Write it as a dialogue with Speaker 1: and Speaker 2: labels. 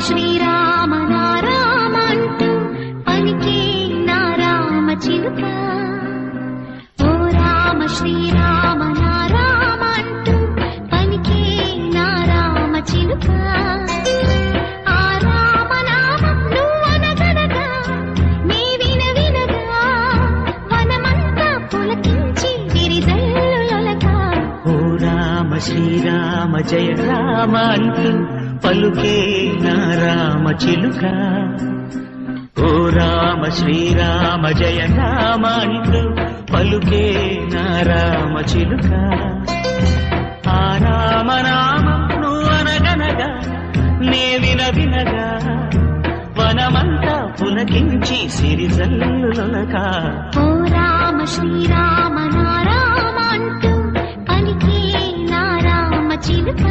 Speaker 1: శ్రీరామ నారామ అంటూ పలికే నారామ చిలుక. ఓ రామ శ్రీరామ నారామ అంటూ పలికే నారామ చిలుక. ఆ రామ నామం నువ్వనగనగా నీ వినగా వనమంతా పులకించి గిరిజల్లులొలక.
Speaker 2: ఓ రామ శ్రీరామ జయ రామ అంటూ పలుకే నారామ చిలుక. ఓ రామ శ్రీరామ జయ రామ అంటూ పలుకే నారామ చిలుక. ఆ రామ నామం నువ్వనగనగా నే వినగా వనమంతా పులకించి సిరిజల్లులొలక.
Speaker 1: ఓ రామ శ్రీరామ నారామ అంటూ పలికే నారామ చిలుక.